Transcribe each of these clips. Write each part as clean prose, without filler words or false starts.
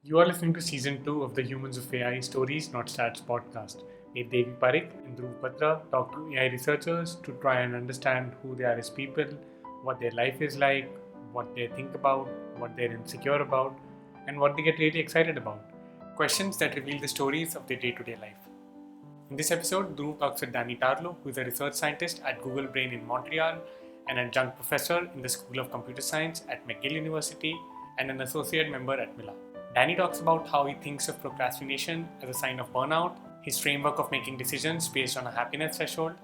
You are listening to Season 2 of the Humans of AI Stories Not Stats podcast. Me, Devi Parikh and Dhruv Batra talk to AI researchers to try and understand who they are as people, what their life is like, what they think about, what they're insecure about, and what they get really excited about. Questions that reveal the stories of their day-to-day life. In this episode, Dhruv talks with Danny Tarlow, who is a research scientist at Google Brain in Montreal, an adjunct professor in the School of Computer Science at McGill University, and an associate member at Mila. Danny talks about how he thinks of procrastination as a sign of burnout, his framework of making decisions based on a happiness threshold,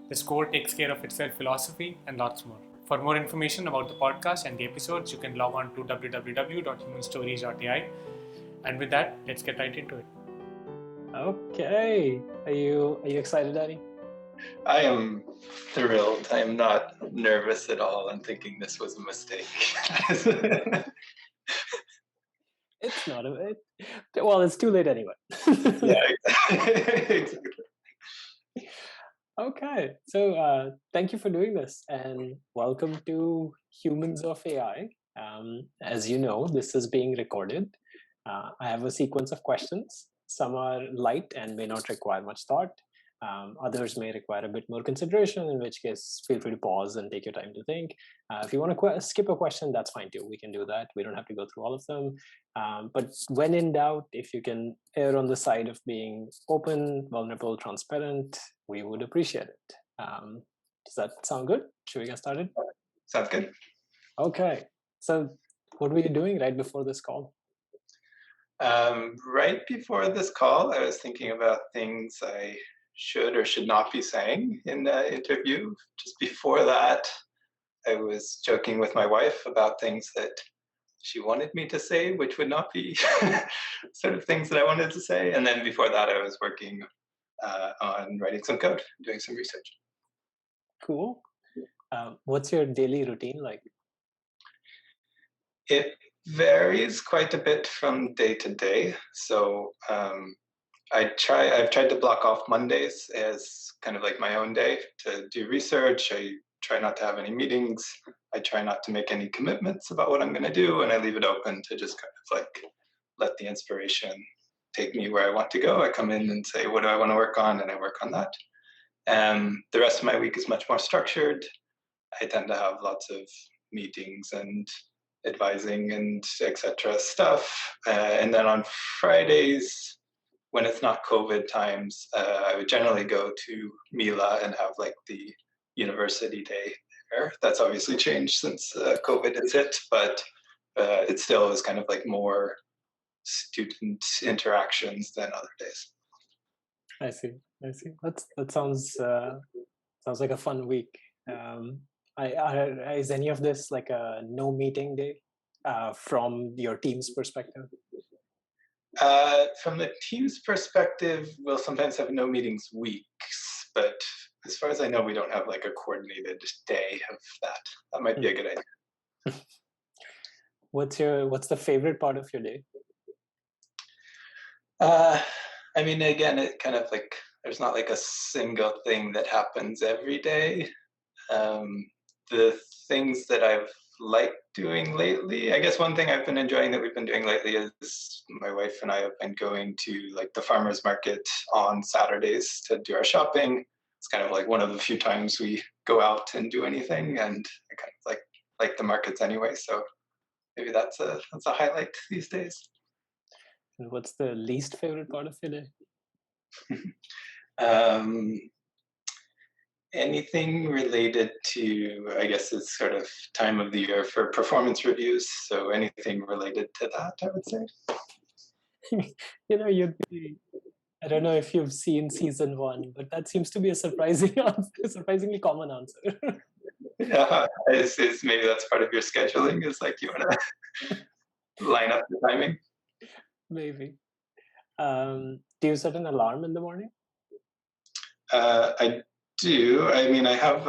the score takes care of itself philosophy, and lots more. For more information about the podcast and the episodes, you can log on to www.humanstories.ai. And with that, let's get right into it. Okay. Are you excited, Danny? I am thrilled. I am not nervous at all. I'm thinking this was a mistake. It's not well, it's too late anyway. Yeah, exactly. Okay. So thank you for doing this and welcome to Humans of AI. As you know, this is being recorded. I have a sequence of questions. Some are light and may not require much thought. Others may require a bit more consideration, in which case feel free to pause and take your time to think. If you want to skip a question, that's fine too. We can do that. We don't have to go through all of them. But when in doubt, if you can err on the side of being open, vulnerable, transparent, we would appreciate it. Does that sound good? Should we get started? Sounds good. Okay. So what were you doing right before this call? Right before this call, I was thinking about things I should or should not be saying in the interview. Just before that, I was joking with my wife about things that she wanted me to say, which would not be sort of things that I wanted to say. And then before that, I was working on writing some code, doing some research. Cool. What's your daily routine like? It varies quite a bit from day to day. So I've tried to block off Mondays as kind of like my own day to do research. I try not to have any meetings. I try not to make any commitments about what I'm going to do, and I leave it open to just kind of like let the inspiration take me where I want to go. I come in and say, what do I want to work on? And I work on that. The rest of my week is much more structured. I tend to have lots of meetings and advising and etc. stuff. And then on Fridays, when it's not COVID times, I would generally go to Mila and have like the university day there. That's obviously changed since COVID has hit, but it still is kind of like more student interactions than other days. I see. That sounds like a fun week. Is any of this like a no meeting day from your team's perspective? From the team's perspective, we'll sometimes have no meetings weeks, but as far as I know, we don't have like a coordinated day of that. That might be a good idea. What's the favorite part of your day? I mean, again, it kind of like there's not like a single thing that happens every day. The things that I've liked doing lately, I guess one thing I've been enjoying that we've been doing lately is my wife and I have been going to like the farmers market on Saturdays to do our shopping. It's kind of like one of the few times we go out and do anything, and I kind of like the markets anyway. So maybe that's a highlight these days. And what's the least favorite part of your day? Anything related to, I guess it's sort of time of the year for performance reviews. So anything related to that, I would say. I don't know if you've seen season 1, but that seems to be a surprisingly common answer. Yeah, maybe that's part of your scheduling, is like you want to line up the timing. Maybe. Do you set an alarm in the morning? I do. I mean, I have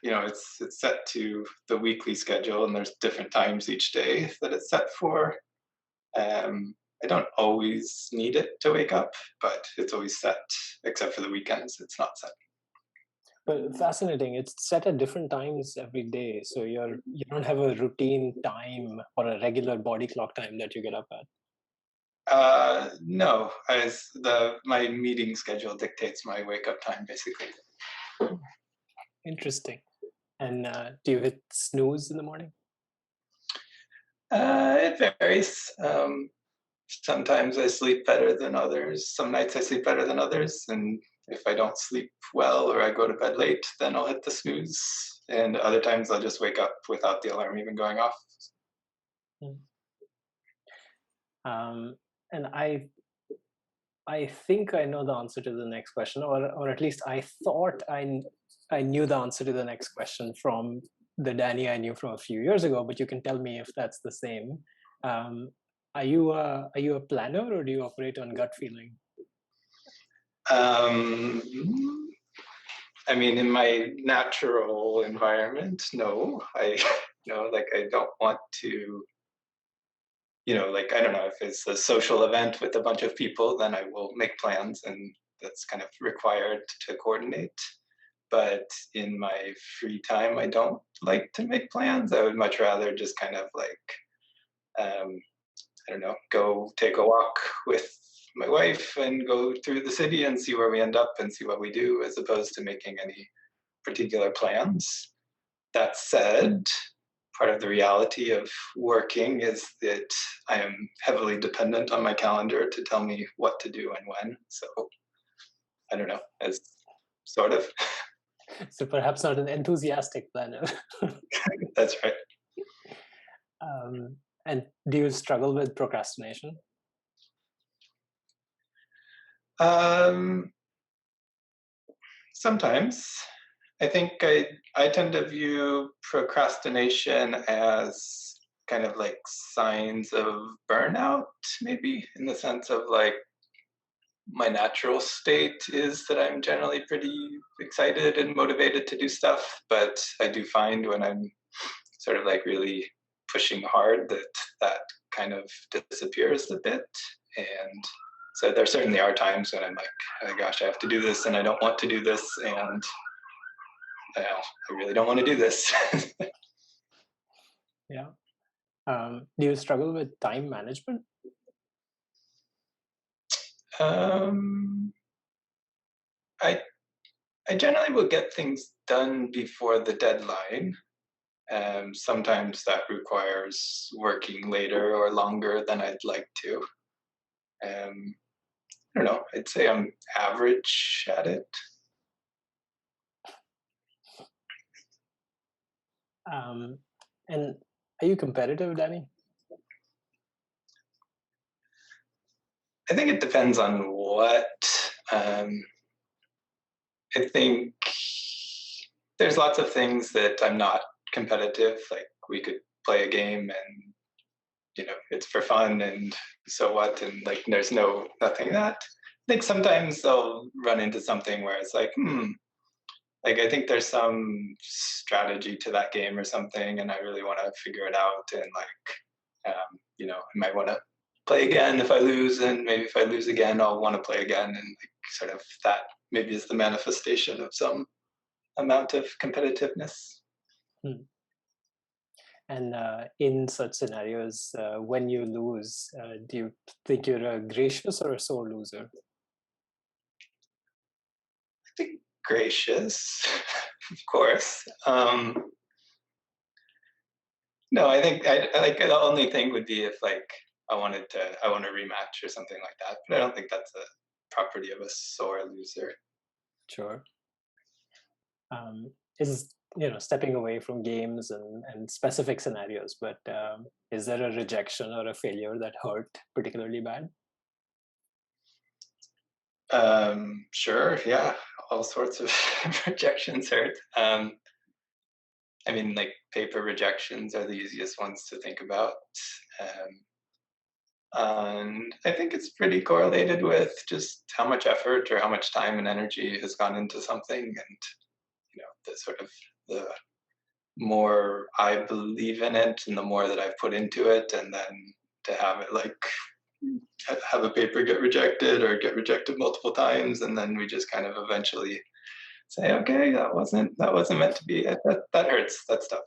it's set to the weekly schedule, and there's different times each day that it's set for. I don't always need it to wake up, but it's always set, except for the weekends. It's not set. But fascinating. It's set at different times every day, so you don't have a routine time or a regular body clock time that you get up at. No, my meeting schedule dictates my wake up time, basically. Interesting. And do you hit snooze in the morning? It varies. Sometimes I sleep better than others. Some nights I sleep better than others. And if I don't sleep well or I go to bed late, then I'll hit the snooze. And other times I'll just wake up without the alarm even going off. And I think I know the answer to the next question, or at least I thought I knew the answer to the next question from the Danny I knew from a few years ago. But you can tell me if that's the same. Are you a planner, or do you operate on gut feeling? I mean, in my natural environment, no. I don't want to. Like, I don't know, if it's a social event with a bunch of people, then I will make plans, and that's kind of required to coordinate. But in my free time, I don't like to make plans. I would much rather just kind of like, I don't know, go take a walk with my wife and go through the city and see where we end up and see what we do, as opposed to making any particular plans. That said, part of the reality of working is that I am heavily dependent on my calendar to tell me what to do and when. So I don't know, as sort of. So perhaps not an enthusiastic planner. That's right. And do you struggle with procrastination? Sometimes. I think I tend to view procrastination as kind of like signs of burnout, maybe, in the sense of like, my natural state is that I'm generally pretty excited and motivated to do stuff, but I do find when I'm sort of like really pushing hard that kind of disappears a bit. And so there certainly are times when I'm like, oh gosh, I have to do this and I don't want to do this, and I really don't want to do this. Yeah. Do you struggle with time management? I generally will get things done before the deadline. Sometimes that requires working later or longer than I'd like to. I don't know, I'd say I'm average at it. And are you competitive, Danny? I think it depends on what. I think there's lots of things that I'm not competitive. Like, we could play a game and it's for fun, and so what, and like there's nothing that. I think sometimes I'll run into something where it's like, like I think there's some strategy to that game or something, and I really want to figure it out, and like I might want to play again if I lose, and maybe if I lose again I'll want to play again, and like sort of that maybe is the manifestation of some amount of competitiveness. And in such scenarios, when you lose, do you think you're a gracious or a sore loser? I think gracious, of course. No, I think I like the only thing would be if like I want a rematch or something like that. But I don't think that's a property of a sore loser. Sure. Is stepping away from games and specific scenarios, but is there a rejection or a failure that hurt particularly bad? Sure, yeah, all sorts of rejections hurt. I mean, like, paper rejections are the easiest ones to think about. And I think it's pretty correlated with just how much effort or how much time and energy has gone into something, and the sort of the more I believe in it and the more that I've put into it, and then to have it like have a paper get rejected or get rejected multiple times, and then we just kind of eventually say, okay, that wasn't meant to be. That hurts. That stuff.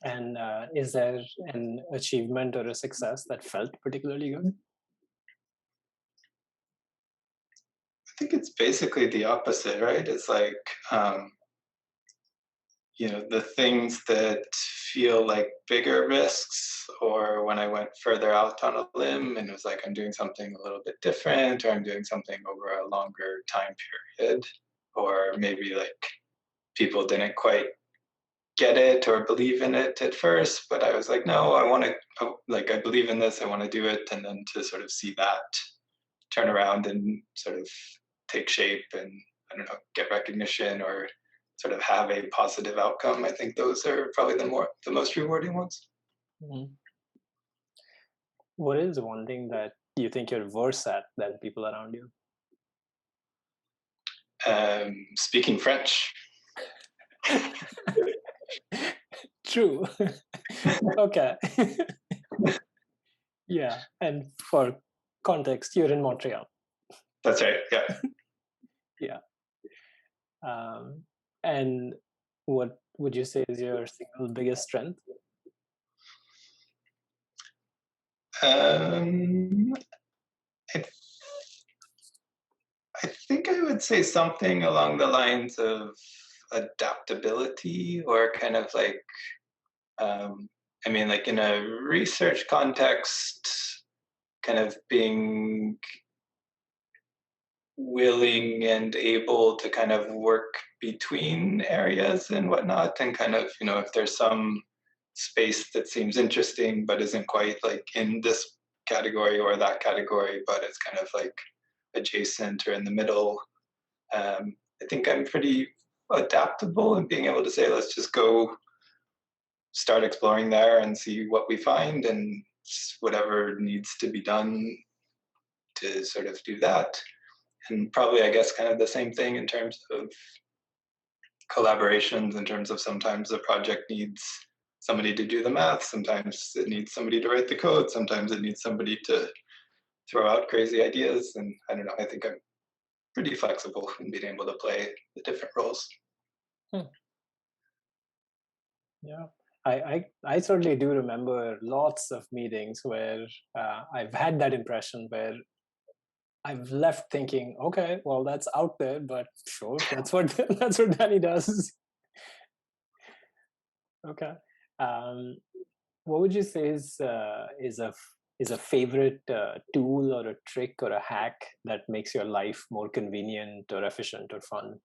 And is there an achievement or a success that felt particularly good? I think it's basically the opposite, right? It's like, the things that feel like bigger risks, or when I went further out on a limb and it was like I'm doing something a little bit different, or I'm doing something over a longer time period, or maybe like people didn't quite get it or believe in it at first, but I was like, no, I want to, like, I believe in this, I want to do it. And then to sort of see that turn around and sort of take shape and, I don't know, get recognition or sort of have a positive outcome. I think those are probably the most rewarding ones. Mm-hmm. What is one thing that you think you're worse at than people around you? Speaking French. True. Okay. Yeah, and for context, you're in Montreal. That's right. Yeah. Yeah. And what would you say is your single biggest strength? I think I would say something along the lines of adaptability, or kind of like, like in a research context, kind of being willing and able to kind of work between areas and whatnot, and kind of, if there's some space that seems interesting but isn't quite like in this category or that category, but it's kind of like adjacent or in the middle. I think I'm pretty adaptable in being able to say, let's just go start exploring there and see what we find, and whatever needs to be done to sort of do that. And probably, I guess, kind of the same thing in terms of collaborations, in terms of sometimes the project needs somebody to do the math, sometimes it needs somebody to write the code, sometimes it needs somebody to throw out crazy ideas. And I don't know, I think I'm pretty flexible in being able to play the different roles. Yeah, I certainly do remember lots of meetings where I've had that impression where I've left thinking, okay, well, that's out there, but sure, that's what that's what Danny does. Okay, what would you say is a favorite tool or a trick or a hack that makes your life more convenient or efficient or fun?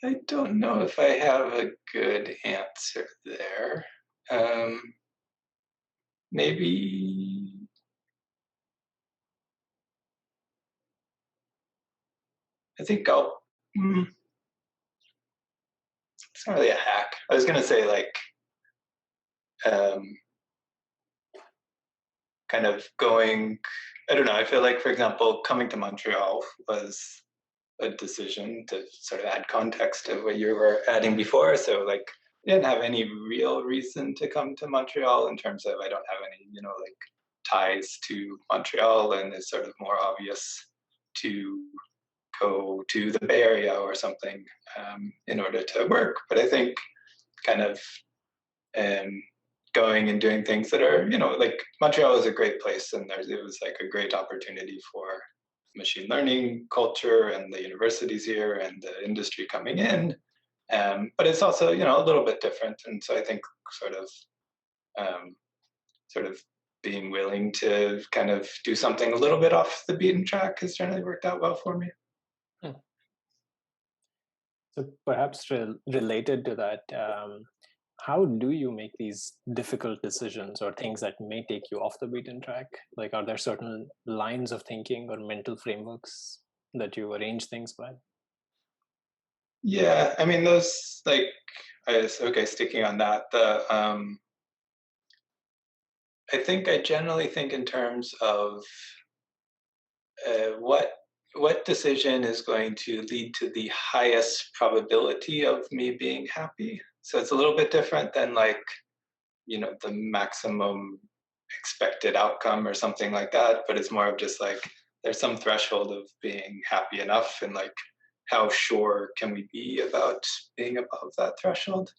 I don't know if I have a good answer there. Maybe I think it's not really a hack. I was gonna say like, kind of going, I don't know, I feel like, for example, coming to Montreal was a decision to sort of add context to what you were adding before. So like, I didn't have any real reason to come to Montreal in terms of, I don't have any, like ties to Montreal, and it's sort of more obvious to go to the Bay Area or something in order to work. But I think kind of going and doing things that are, like Montreal is a great place, and it was like a great opportunity for machine learning culture and the universities here and the industry coming in. But it's also, a little bit different. And so I think sort of being willing to kind of do something a little bit off the beaten track has generally worked out well for me. So perhaps related to that, how do you make these difficult decisions or things that may take you off the beaten track? Like, are there certain lines of thinking or mental frameworks that you arrange things by? Yeah, I mean, those, like, sticking on that, I think I generally think in terms of what decision is going to lead to the highest probability of me being happy. So it's a little bit different than like, the maximum expected outcome or something like that, but it's more of just like there's some threshold of being happy enough, and like how sure can we be about being above that threshold.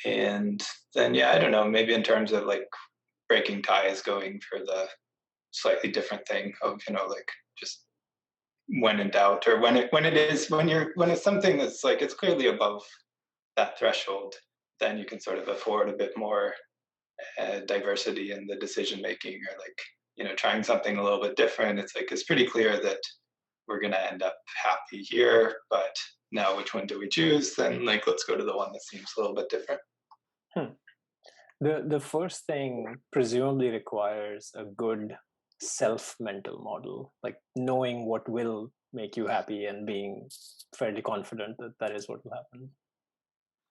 And then yeah, I don't know, maybe in terms of like breaking ties, going for the slightly different thing of, you know, like just when in doubt, or when it's something that's like it's clearly above that threshold, then you can sort of afford a bit more diversity in the decision making, or like, you know, trying something a little bit different. It's like it's pretty clear that we're going to end up happy here, but now which one do we choose? Then like let's go to the one that seems a little bit different. The first thing presumably requires a good self-mental model, like knowing what will make you happy and being fairly confident that that is what will happen.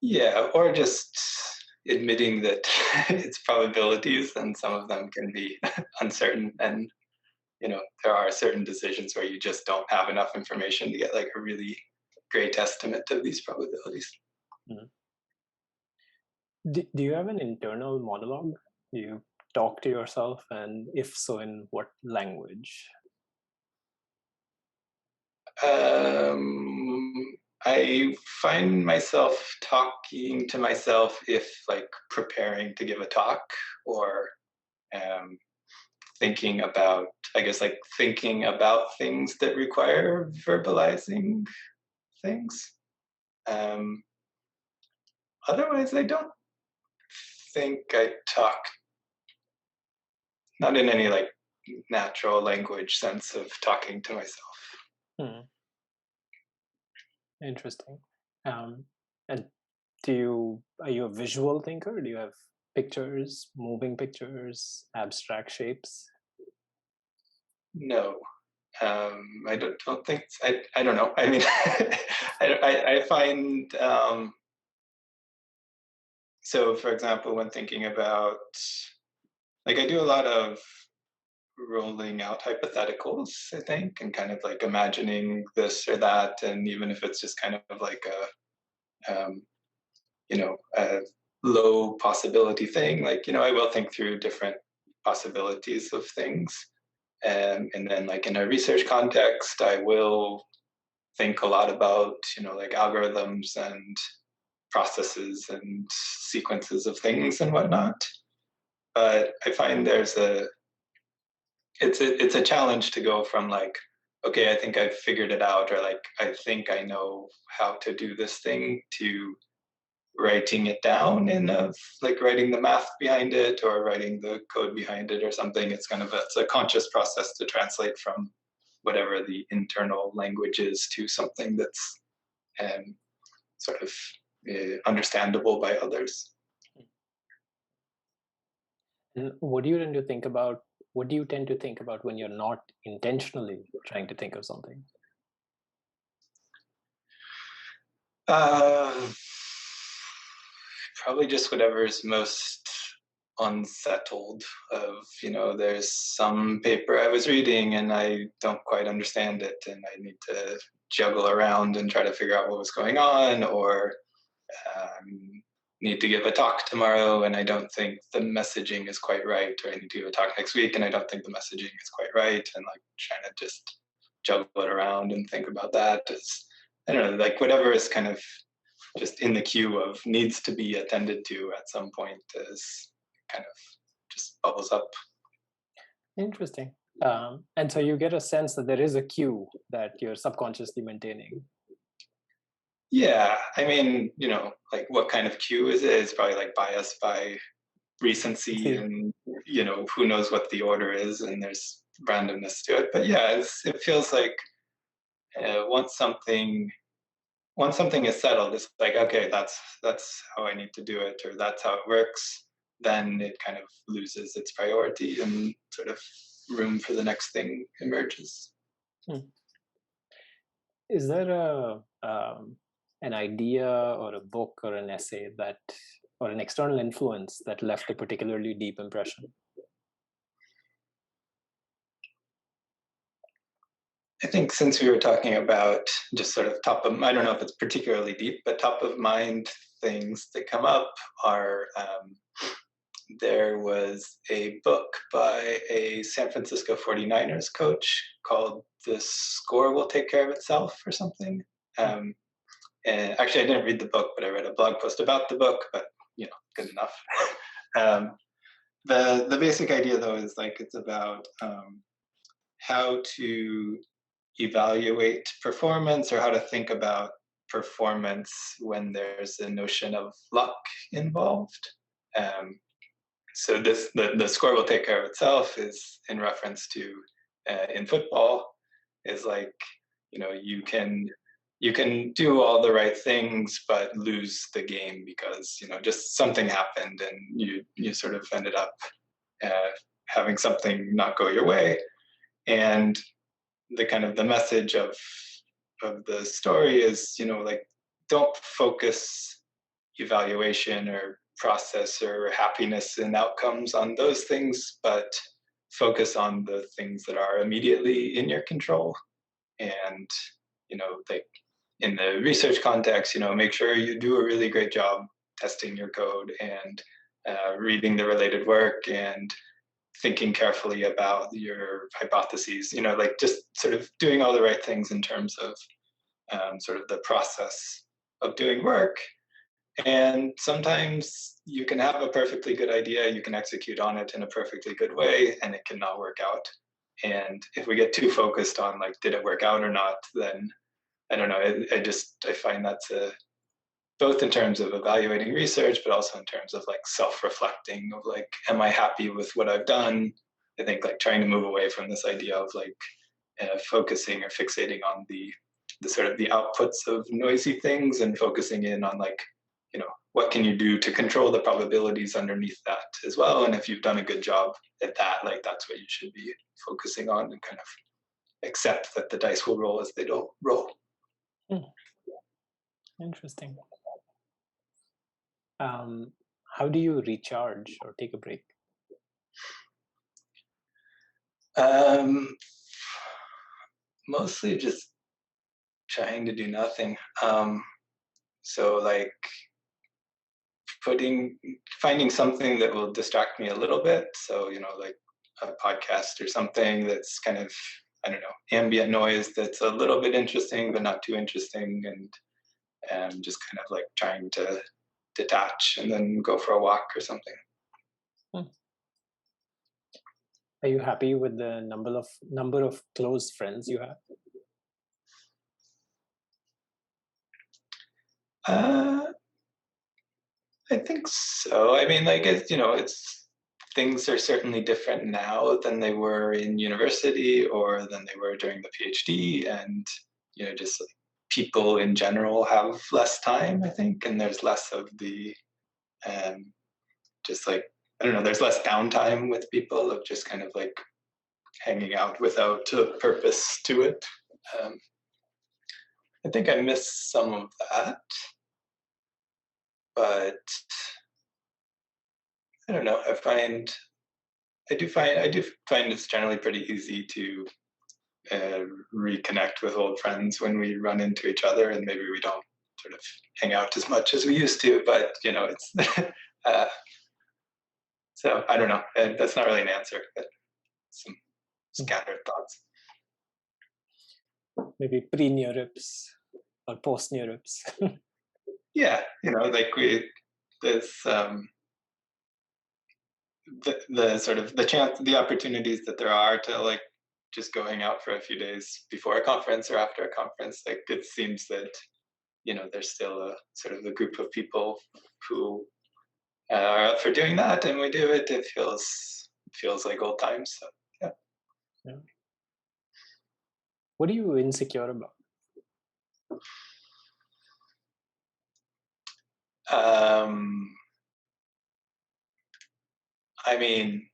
Yeah, or just admitting that it's probabilities, and some of them can be uncertain, and you know, there are certain decisions where you just don't have enough information to get like a really great estimate of these probabilities. Do you have an internal monologue? Do you talk to yourself, and if so, in what language? I find myself talking to myself if like preparing to give a talk, or thinking about, I guess, like thinking about things that require verbalizing things. Otherwise, I don't think I talk, not in any like natural language sense of talking to myself. Interesting. And are you a visual thinker? Do you have pictures, moving pictures, abstract shapes? No, I don't think. I don't know. I mean, I find. So, for example, when thinking about, like, I do a lot of rolling out hypotheticals, I think, and kind of like imagining this or that, and even if it's just kind of like a, you know, a low possibility thing, like, you know, I will think through different possibilities of things. And then like in a research context, I will think a lot about, you know, like algorithms and processes and sequences of things and whatnot. But I find it's a challenge to go from like, okay, I think I've figured it out, or like I think I know how to do this thing, to writing it down in like writing the math behind it or writing the code behind it or something. It's kind of it's a conscious process to translate from whatever the internal language is to something that's sort of understandable by others. And what do you tend to think about? What do you tend to think about when you're not intentionally trying to think of something? Probably just whatever is most unsettled. Of, you know, there's some paper I was reading and I don't quite understand it, and I need to juggle around and try to figure out what was going on, or need to give a talk tomorrow and I don't think the messaging is quite right, or I need to give a talk next week and I don't think the messaging is quite right, and like trying to just juggle it around and think about that. Is, I don't know, like whatever is kind of just in the queue of needs to be attended to at some point is kind of just bubbles up. Interesting. And so you get a sense that there is a queue that you're subconsciously maintaining. Yeah, I mean, you know, like what kind of queue is it? It's probably like biased by recency, and you know, who knows what the order is, and there's randomness to it. But yeah, it feels like once something is settled, it's like, okay, that's how I need to do it, or that's how it works. Then it kind of loses its priority and sort of room for the next thing emerges. Is there an idea or a book or an essay that, or an external influence that left a particularly deep impression? I think since we were talking about just sort of I don't know if it's particularly deep, but top of mind things that come up are there was a book by a San Francisco 49ers coach called The Score Will Take Care of Itself or something. And actually, I didn't read the book, but I read a blog post about the book, but, good enough. The basic idea, though, is like it's about how to evaluate performance or how to think about performance when there's a notion of luck involved. So the score will take care of itself is in reference to in football is like, you can do all the right things but lose the game because just something happened and you sort of ended up having something not go your way. And the message of the story is like, don't focus evaluation or process or happiness and outcomes on those things, but focus on the things that are immediately in your control. And like in the research context, make sure you do a really great job testing your code and reading the related work and thinking carefully about your hypotheses, like just sort of doing all the right things in terms of sort of the process of doing work. And sometimes you can have a perfectly good idea, you can execute on it in a perfectly good way, and it cannot work out. And if we get too focused on like, did it work out or not, then I don't know, I find that's both in terms of evaluating research, but also in terms of like self-reflecting of like, am I happy with what I've done? I think like trying to move away from this idea of like focusing or fixating on the sort of the outputs of noisy things and focusing in on like, what can you do to control the probabilities underneath that as well? And if you've done a good job at that, like that's what you should be focusing on and kind of accept that the dice will roll as they don't roll. Interesting. How do you recharge or take a break? Mostly just trying to do nothing. So like finding something that will distract me a little bit. So, like a podcast or something that's kind of, I don't know, ambient noise that's a little bit interesting, but not too interesting. And just kind of like trying to detach and then go for a walk or something. Are you happy with the number of close friends you have? I think so. I mean, like, things are certainly different now than they were in university or than they were during the PhD. And, just like people in general have less time, I think, and there's less of the, just like, I don't know, there's less downtime with people of just kind of like hanging out without a purpose to it. I think I miss some of that, but I don't know. I do find it's generally pretty easy to reconnect with old friends when we run into each other, and maybe we don't sort of hang out as much as we used to. But it's so I don't know. That's not really an answer, but some scattered thoughts. Maybe pre-neurips or post-neurips. Yeah, like there's the sort of the opportunities that there are to like just going out for a few days before a conference or after a conference. Like it seems that there's still a sort of a group of people who are up for doing that, and we do it. It feels like old times. So yeah. What are you insecure about? I mean,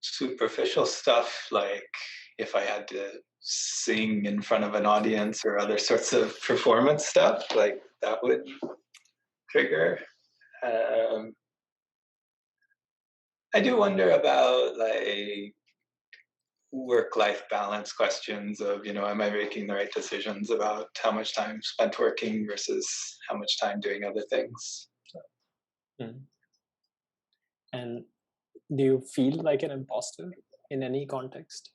superficial stuff like if I had to sing in front of an audience or other sorts of performance stuff, like that would trigger. I do wonder about like work-life balance questions of, am I making the right decisions about how much time spent working versus how much time doing other things? And Do you feel like an imposter in any context?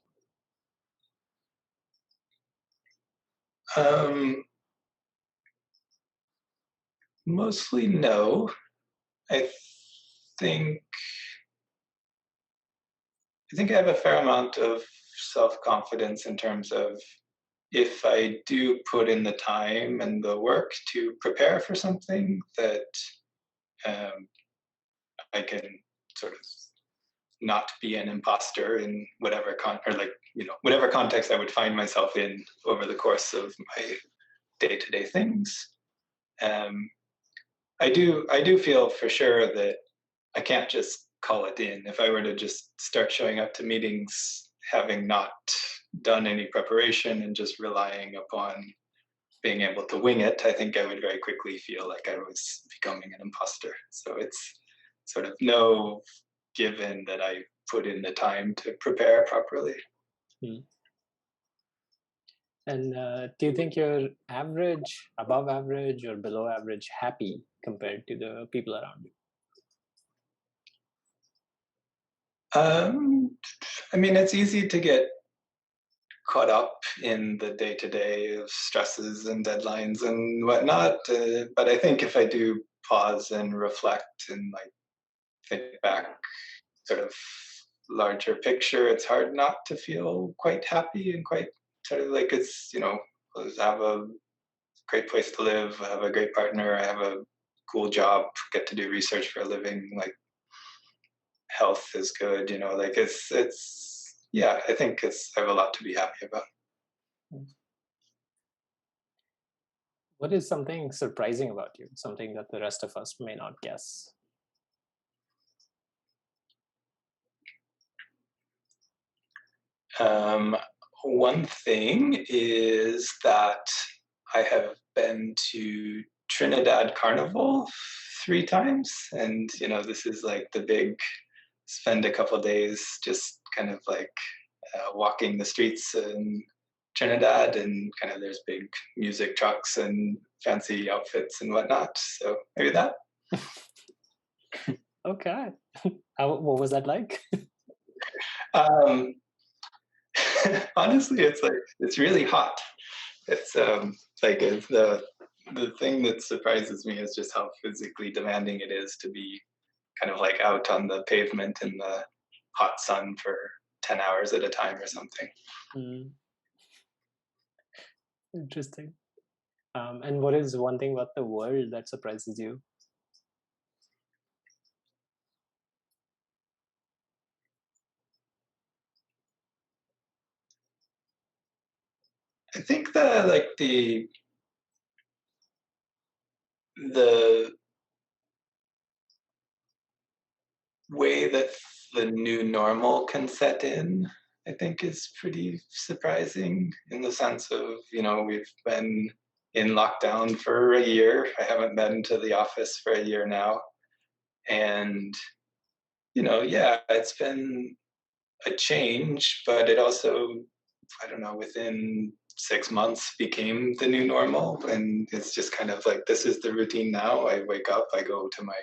Mostly no. I think I have a fair amount of self-confidence in terms of if I do put in the time and the work to prepare for something, that um, I can sort of not be an imposter in whatever whatever context I would find myself in over the course of my day-to-day things. I do feel for sure that I can't just call it in. If I were to just start showing up to meetings having not done any preparation and just relying upon being able to wing it, I think I would very quickly feel like I was becoming an imposter. So it's sort of no given that I put in the time to prepare properly. And do you think you're average, above average, or below average happy compared to the people around you? I mean, it's easy to get caught up in the day-to-day of stresses and deadlines and whatnot. But I think if I do pause and reflect and like think back, sort of larger picture, it's hard not to feel quite happy and quite sort of like it's, I have a great place to live, I have a great partner, I have a cool job, get to do research for a living, like health is good, like it's yeah, I think I have a lot to be happy about. What is something surprising about you? Something that the rest of us may not guess? One thing is that I have been to Trinidad Carnival 3 times, and this is like the big spend a couple of days just kind of like walking the streets in Trinidad, and kind of there's big music trucks and fancy outfits and whatnot. So maybe that. Okay. What was that like? Honestly, it's really hot. It's the thing that surprises me is just how physically demanding it is to be kind of like out on the pavement in the hot sun for 10 hours at a time or something. Interesting. And what is one thing about the world that surprises you? I think the way that the new normal can set in, I think, is pretty surprising in the sense of, we've been in lockdown for a year. I haven't been to the office for a year now. And, yeah, it's been a change, but it also, I don't know, within 6 months became the new normal. And it's just kind of like, this is the routine now. I wake up, I go to my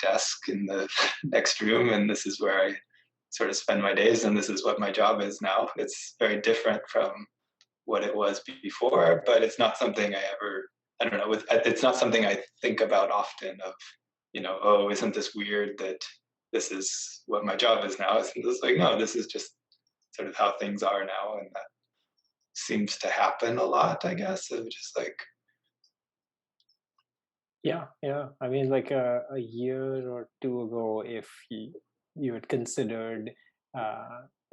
desk in the next room, and this is where I sort of spend my days, and this is what my job is now. It's very different from what it was before, but it's not something I don't know, it's not something I think about often of, oh, isn't this weird that this is what my job is now? It's just like, no, this is just sort of how things are now, and that seems to happen a lot, I guess, of just like. Yeah. I mean, like a year or two ago, if you had considered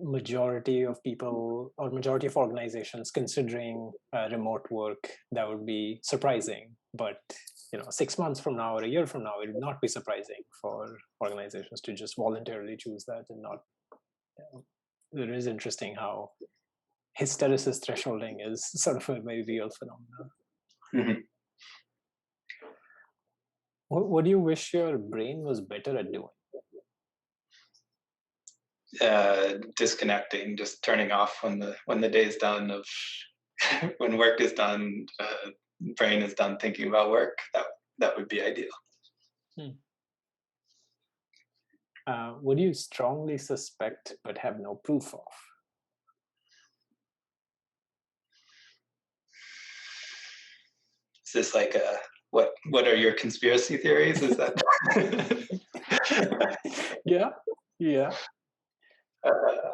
majority of people or majority of organizations considering remote work, that would be surprising. But 6 months from now or a year from now, it would not be surprising for organizations to just voluntarily choose that and not. It is interesting how hysteresis thresholding is sort of a very real phenomenon. Mm-hmm. What do you wish your brain was better at doing? Disconnecting, just turning off when the day is done, of when work is done, brain is done thinking about work. That would be ideal. What do you strongly suspect but have no proof of? Is this like a what are your conspiracy theories? Is that Yeah.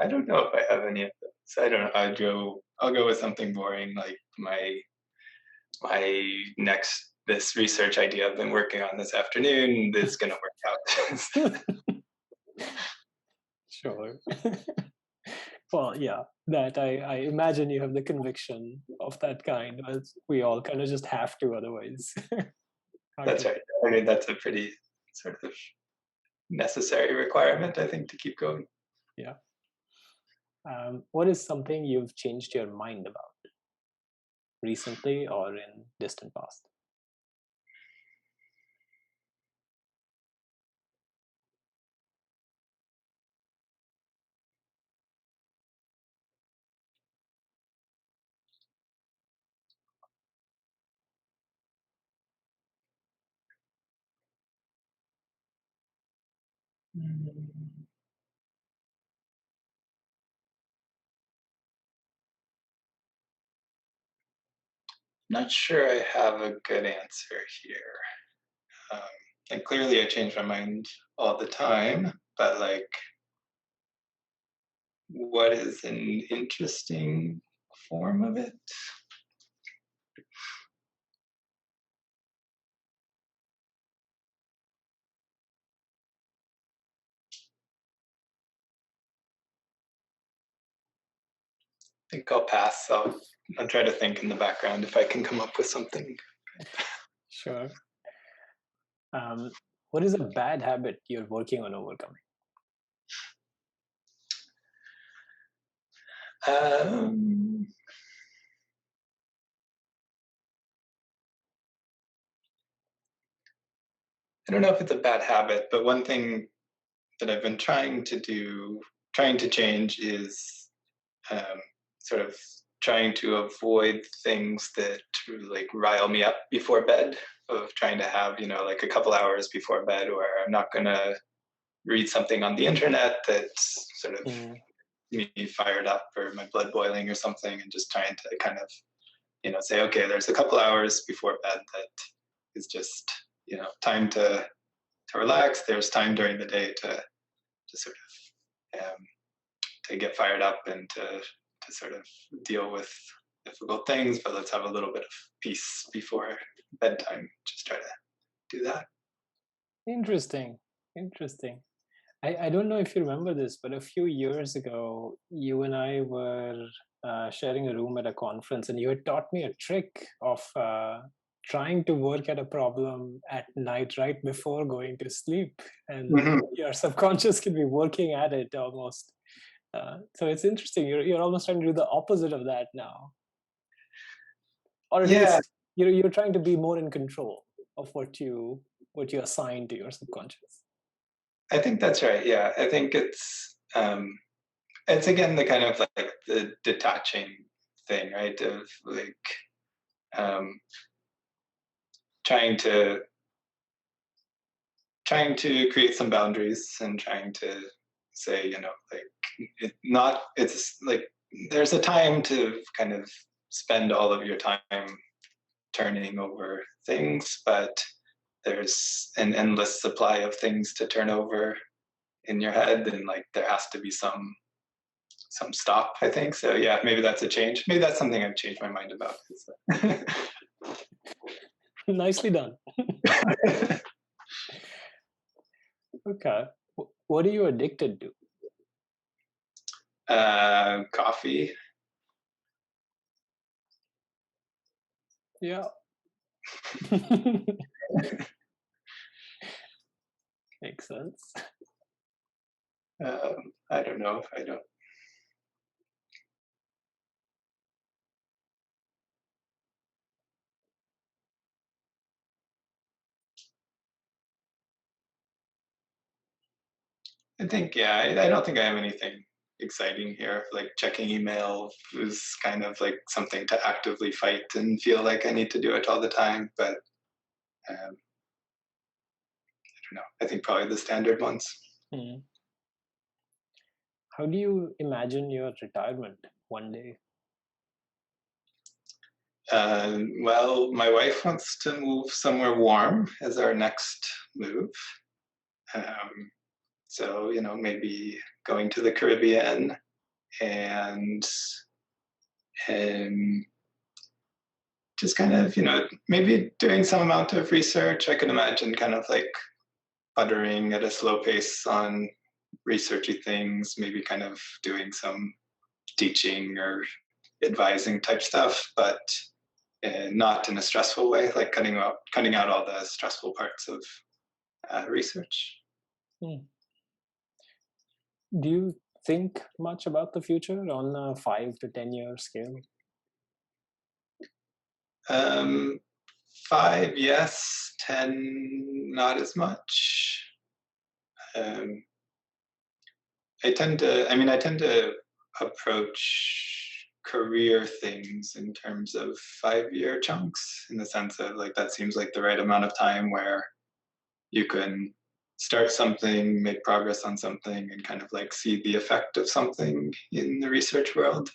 I don't know if I have any of those. I don't know. I'll go with something boring like my this research idea I've been working on this afternoon is going to work out. Sure. Well, yeah, that I imagine you have the conviction of that kind, as we all kind of just have to, otherwise. That's right. I mean, that's a pretty sort of necessary requirement, I think, to keep going. Yeah. What is something you've changed your mind about recently or in distant past? Not sure I have a good answer here. And clearly I change my mind all the time, but like, what is an interesting form of it? I think I'll pass. I'll try to think in the background if I can come up with something. Sure. What is a bad habit you're working on overcoming? I don't know if it's a bad habit, but one thing that I've been trying to change is sort of trying to avoid things that like rile me up before bed, of trying to have, like a couple hours before bed where I'm not going to read something on the internet that's sort of me fired up or my blood boiling or something, and just trying to kind of, say, okay, there's a couple hours before bed that is just, time to relax. There's time during the day to sort of to get fired up and to sort of deal with difficult things, but let's have a little bit of peace before bedtime. Just try to do that. Interesting. I don't know if you remember this, but a few years ago, you and I were sharing a room at a conference, and you had taught me a trick of trying to work at a problem at night right before going to sleep, and your subconscious can be working at it almost. So it's interesting. You're almost trying to do the opposite of that now, or at least you're trying to be more in control of what you assign to your subconscious. I think that's right. Yeah, I think it's again the kind of like the detaching thing, right? Of like trying to create some boundaries and trying to say, like it's like there's a time to kind of spend all of your time turning over things, but there's an endless supply of things to turn over in your head, and like there has to be some stop, I think. So yeah, maybe that's a change. Maybe that's something I've changed my mind about. Nicely done. Okay. What are you addicted to? Coffee. Yeah. Makes sense. I don't know if I don't. I think, yeah, I don't think I have anything exciting here. Like checking email is kind of like something to actively fight and feel like I need to do it all the time. But I don't know. I think probably the standard ones. Hmm. How do you imagine your retirement one day? Well, my wife wants to move somewhere warm as our next move. Um, so, maybe going to the Caribbean and um, just kind of, maybe doing some amount of research. I can imagine kind of like buttering at a slow pace on researchy things, maybe kind of doing some teaching or advising type stuff, but not in a stressful way, like cutting out all the stressful parts of research. Hmm. Do you think much about the future on a 5 to 10 year scale? 5, yes. 10, not as much. I tend to approach career things in terms of 5-year chunks, in the sense of like that seems like the right amount of time where you can start something, make progress on something, and kind of like see the effect of something in the research world.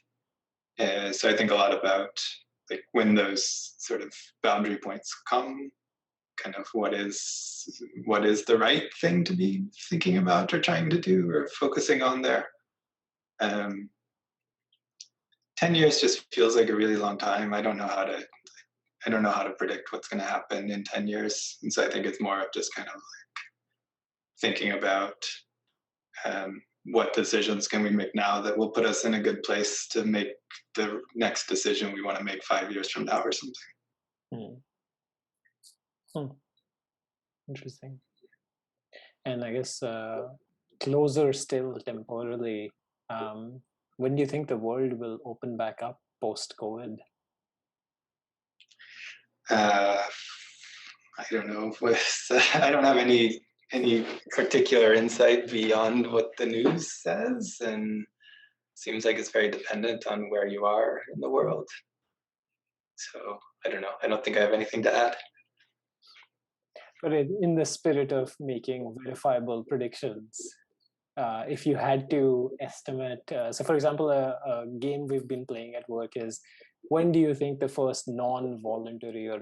So I think a lot about like when those sort of boundary points come, kind of what is the right thing to be thinking about or trying to do or focusing on there. 10 years just feels like a really long time. I don't know how to predict what's going to happen in 10 years. And so I think it's more of just kind of like thinking about what decisions can we make now that will put us in a good place to make the next decision we want to make 5 years from now or something. Interesting. And I guess closer still temporally, when do you think the world will open back up post-COVID? I don't know. I don't have any particular insight beyond what the news says, and seems like it's very dependent on where you are in the world. So I don't know. I don't think I have anything to add. But in the spirit of making verifiable predictions, if you had to estimate, so for example, a game we've been playing at work is, when do you think the first non-voluntary or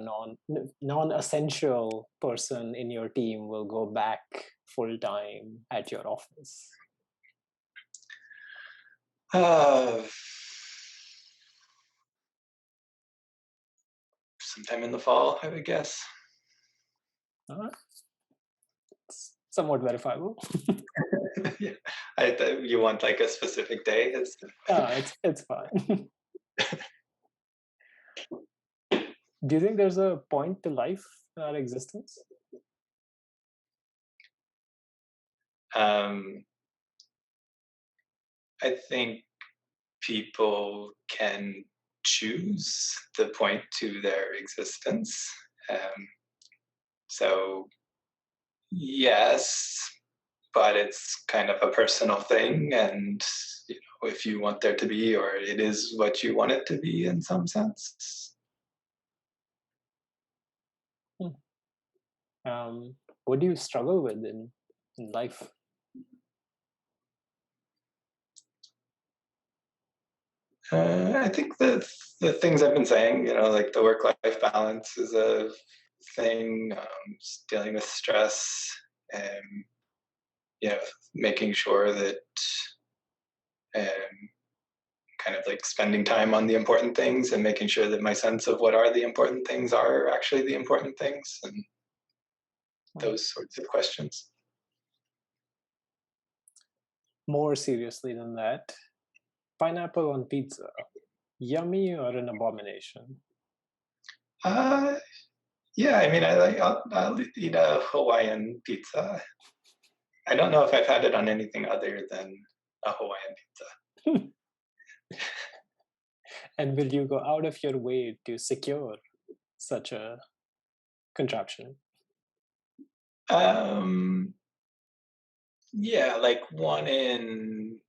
non-essential person in your team will go back full-time at your office? Sometime in the fall, I would guess. It's somewhat verifiable. Yeah. You want like a specific day? It's fine. Do you think there's a point to life in our existence? I think people can choose the point to their existence. So yes, but it's kind of a personal thing, and if you want there to be, or it is what you want it to be in some sense. What do you struggle with in life? I think the things I've been saying, like the work-life balance is a thing, dealing with stress, and making sure that kind of like spending time on the important things and making sure that my sense of what are the important things are actually the important things, and those sorts of questions. More seriously than that, pineapple on pizza, yummy or an abomination? Yeah, I mean, I'll eat a Hawaiian pizza. I don't know if I've had it on anything other than a Hawaiian pizza. And will you go out of your way to secure such a contraption? Yeah, like one in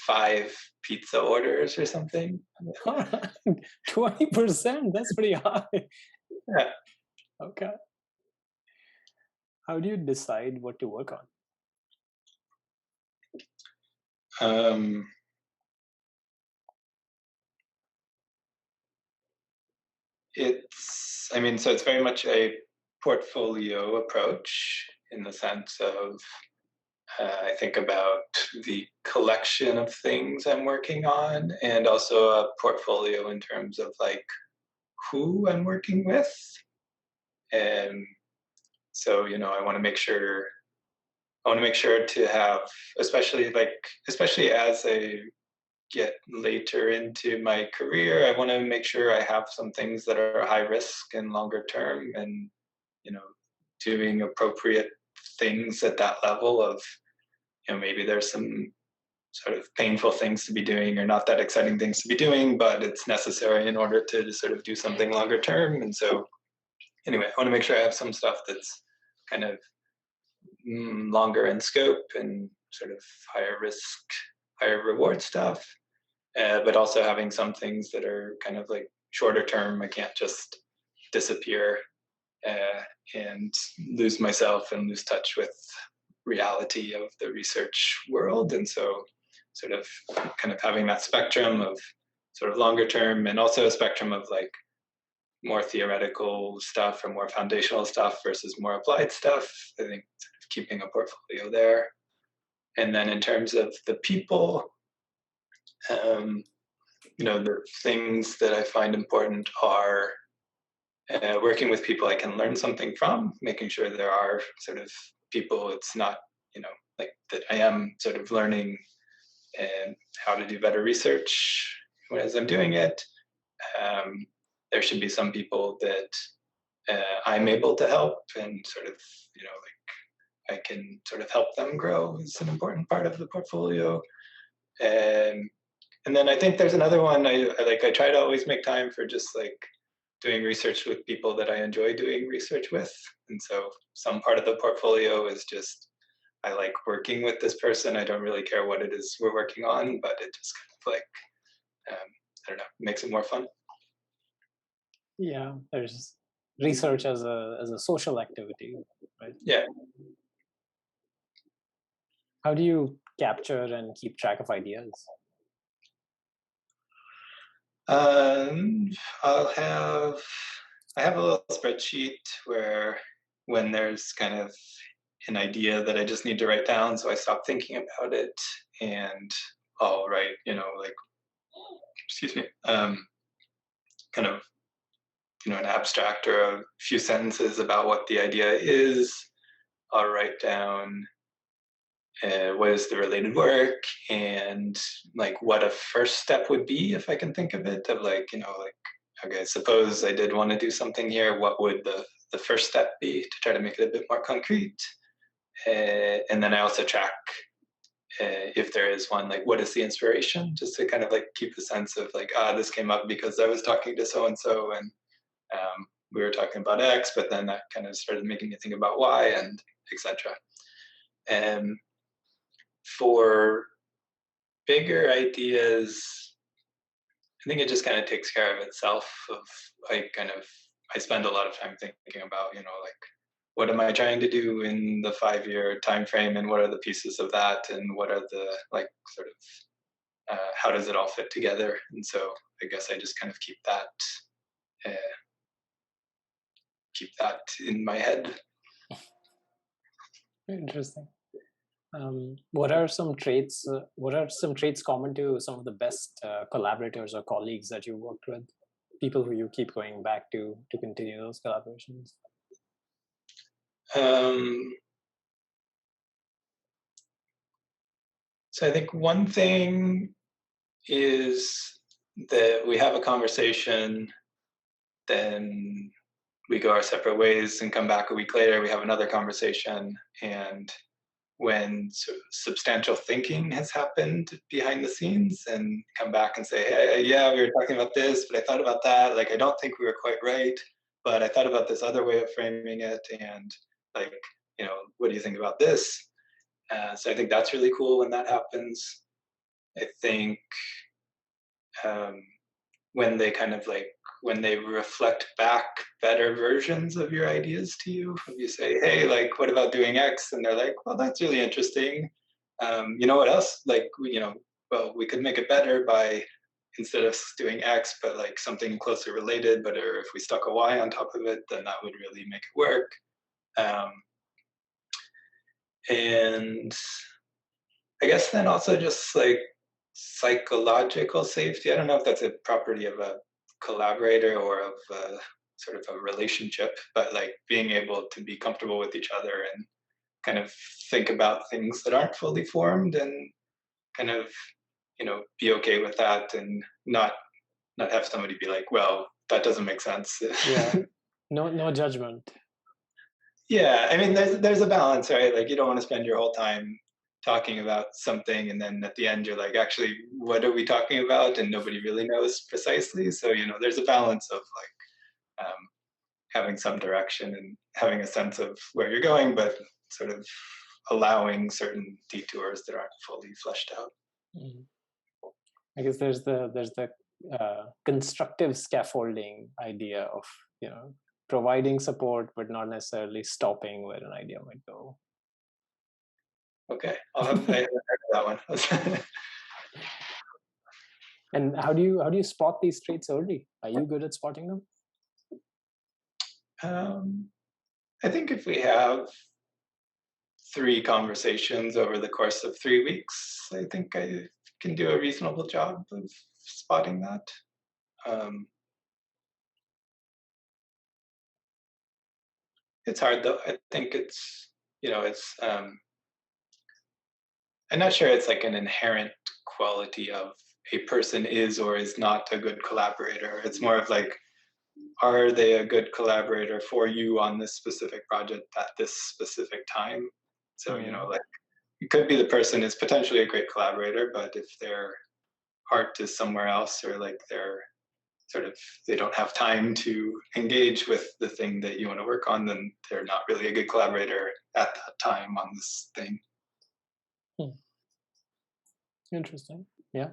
5 pizza orders or something. 20%, that's pretty high. Yeah. Okay. How do you decide what to work on? So it's very much a portfolio approach in the sense of I think about the collection of things I'm working on, and also a portfolio in terms of like who I'm working with. And so, I want to make sure to have, especially as I get later into my career, I want to make sure I have some things that are high risk and longer term, and doing appropriate things at that level of, maybe there's some sort of painful things to be doing or not that exciting things to be doing, but it's necessary in order to sort of do something longer term. And so anyway, I want to make sure I have some stuff that's kind of longer in scope and sort of higher risk, higher reward stuff, but also having some things that are kind of like shorter term. I can't just disappear and lose myself and lose touch with reality of the research world. And so sort of kind of having that spectrum of sort of longer term, and also a spectrum of like more theoretical stuff or more foundational stuff versus more applied stuff. I think sort of keeping a portfolio there. And then in terms of the people, the things that I find important are working with people I can learn something from, making sure there are sort of people, it's not, like that I am sort of learning and how to do better research as I'm doing it. There should be some people that I'm able to help, and sort of, like I can sort of help them grow is an important part of the portfolio. And then I think there's another one. I try to always make time for just like doing research with people that I enjoy doing research with. And so some part of the portfolio is just, I like working with this person. I don't really care what it is we're working on, but it just kind of like, I don't know, makes it more fun. Yeah, there's research as a social activity, right? Yeah. How do you capture and keep track of ideas? I have a little spreadsheet where when there's kind of an idea that I just need to write down, so I stop thinking about it, and I'll write, excuse me, kind of, an abstract or a few sentences about what the idea is. I'll write down what is the related work, and like what a first step would be if I can think of it, of like, okay, suppose I did want to do something here, what would the first step be to try to make it a bit more concrete? And then I also track if there is one, like what is the inspiration, just to kind of like keep the sense of like, this came up because I was talking to so-and-so, and we were talking about X, but then that kind of started making me think about Y, and etc. And for bigger ideas, I think it just kind of takes care of itself. I spend a lot of time thinking about, like, what am I trying to do in the 5-year time frame, and what are the pieces of that, and what are the like sort of how does it all fit together? And so I guess I just kind of keep that in my head. Interesting. What are some traits common to some of the best collaborators or colleagues that you worked with? People who you keep going back to continue those collaborations? So I think one thing is that we have a conversation, then we go our separate ways, and come back a week later, we have another conversation. And when substantial thinking has happened behind the scenes, and come back and say, hey, yeah, we were talking about this, but I thought about that. Like, I don't think we were quite right, but I thought about this other way of framing it. And like, what do you think about this? So I think that's really cool when that happens. I think when they kind of like, when they reflect back better versions of your ideas to you, you say, hey, like, what about doing X? And they're like, well, that's really interesting. You know what else? Like, well, we could make it better by, instead of doing X, but like something closely related, but or if we stuck a Y on top of it, then that would really make it work. And I guess then also just like psychological safety. I don't know if that's a property of a collaborator or of a, sort of a relationship, but like being able to be comfortable with each other and kind of think about things that aren't fully formed and kind of, be okay with that and not have somebody be like, well, that doesn't make sense. Yeah. No judgment. Yeah, I mean, there's a balance, right? Like, you don't want to spend your whole time talking about something, and then at the end, you're like, actually, what are we talking about? And nobody really knows precisely. So, there's a balance of like having some direction and having a sense of where you're going, but sort of allowing certain detours that aren't fully fleshed out. Mm. I guess there's the constructive scaffolding idea of providing support, but not necessarily stopping where an idea might go. Okay, I haven't heard that one. And how do you spot these traits early? Are you good at spotting them? I think if we have 3 conversations over the course of 3 weeks, I think I can do a reasonable job of spotting that. It's hard though. I think it's, I'm not sure it's like an inherent quality of a person is or is not a good collaborator. It's more of like, are they a good collaborator for you on this specific project at this specific time? So, like, it could be the person is potentially a great collaborator, but if their heart is somewhere else, or like they don't have time to engage with the thing that you want to work on, then they're not really a good collaborator at that time on this thing. Interesting. Yeah.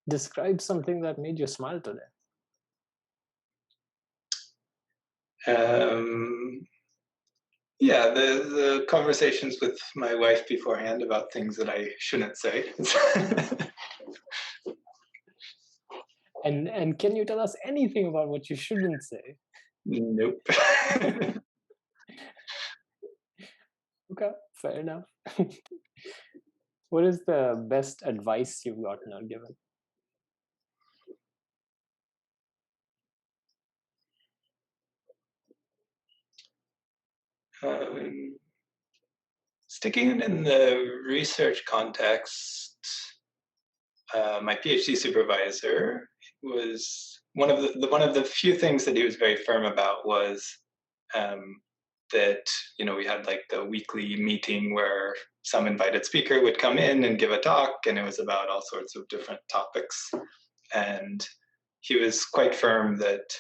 Describe something that made you smile today. Yeah, the conversations with my wife beforehand about things that I shouldn't say. And can you tell us anything about what you shouldn't say? Nope. Okay, fair enough. What is the best advice you've gotten or given? Sticking in the research context, my PhD supervisor was one of the few things that he was very firm about was that we had like the weekly meeting where some invited speaker would come in and give a talk, and it was about all sorts of different topics. And he was quite firm that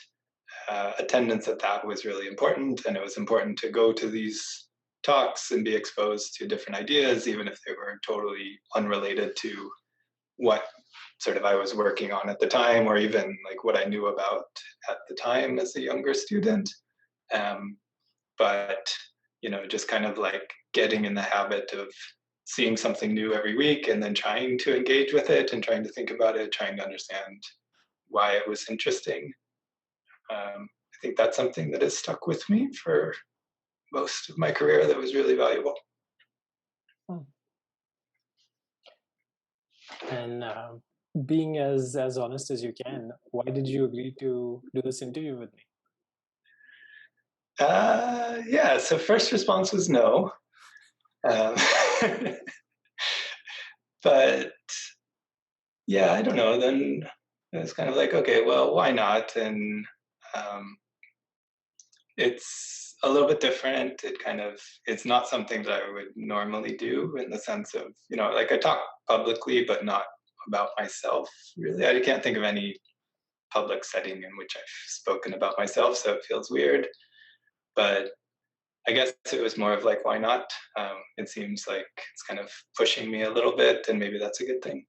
attendance at that was really important, and it was important to go to these talks and be exposed to different ideas, even if they were totally unrelated to what sort of I was working on at the time, or even like what I knew about at the time as a younger student. But just kind of like getting in the habit of seeing something new every week and then trying to engage with it and trying to think about it, trying to understand why it was interesting. I think that's something that has stuck with me for most of my career that was really valuable. And being as honest as you can, why did you agree to do this interview with me? Yeah, so first response was no. But yeah, I don't know. Then it's kind of like, okay, well, why not? And it's a little bit different. It's not something that I would normally do, in the sense of, like, I talk publicly, but not about myself, really. I can't think of any public setting in which I've spoken about myself, so it feels weird. But I guess it was more of like, why not? It seems like it's kind of pushing me a little bit, and maybe that's a good thing.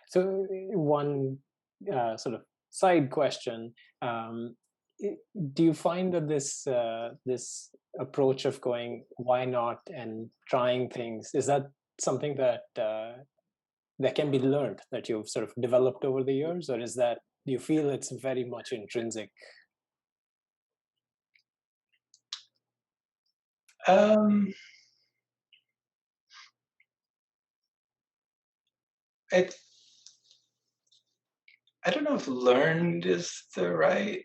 So one sort of side question. do you find that this approach of going why not and trying things, is that something that that can be learned, that you've sort of developed over the years, or is that, do you feel it's very much intrinsic? I don't know if learned is the right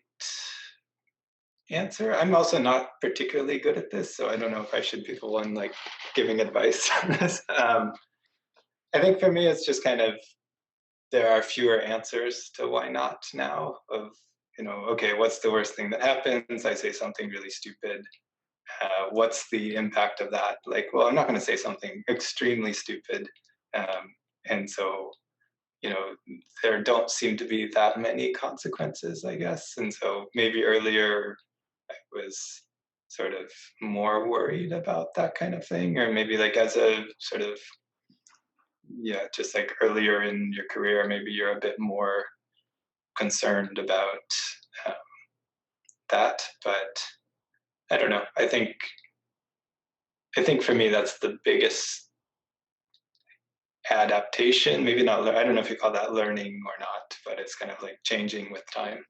answer. I'm also not particularly good at this, so I don't know if I should be the one like giving advice on this. I think for me, it's just kind of, there are fewer answers to why not now. Of, okay, what's the worst thing that happens? I say something really stupid. What's the impact of that? Like, well, I'm not going to say something extremely stupid, and so there don't seem to be that many consequences, I guess. And so maybe earlier I was sort of more worried about that kind of thing, or maybe like as a sort of, just like earlier in your career, maybe you're a bit more concerned about that. But I don't know. I think for me, that's the biggest adaptation. Maybe not, I don't know if you call that learning or not, but it's kind of like changing with time.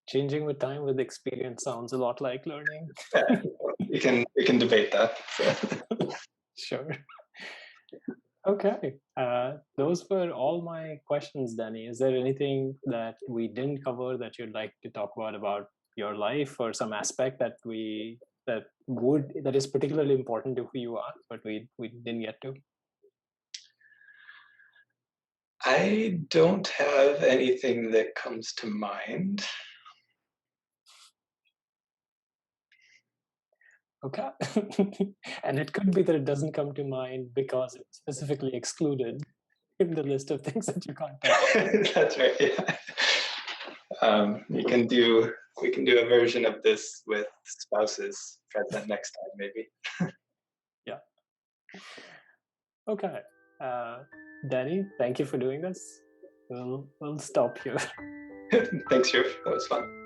Changing with time, with experience, sounds a lot like learning. Yeah, we can debate that. So. Sure. Okay, those were all my questions, Danny. Is there anything that we didn't cover that you'd like to talk about your life, or some aspect that that is particularly important to who you are, but we didn't get to? I don't have anything that comes to mind. Okay. And it could be that it doesn't come to mind because it's specifically excluded in the list of things that you can't touch. That's right. Yeah. We can do a version of this with spouses present next time, maybe. Yeah. Okay. Danny, thank you for doing this. We'll stop here. Thanks, Dhruv. That was fun.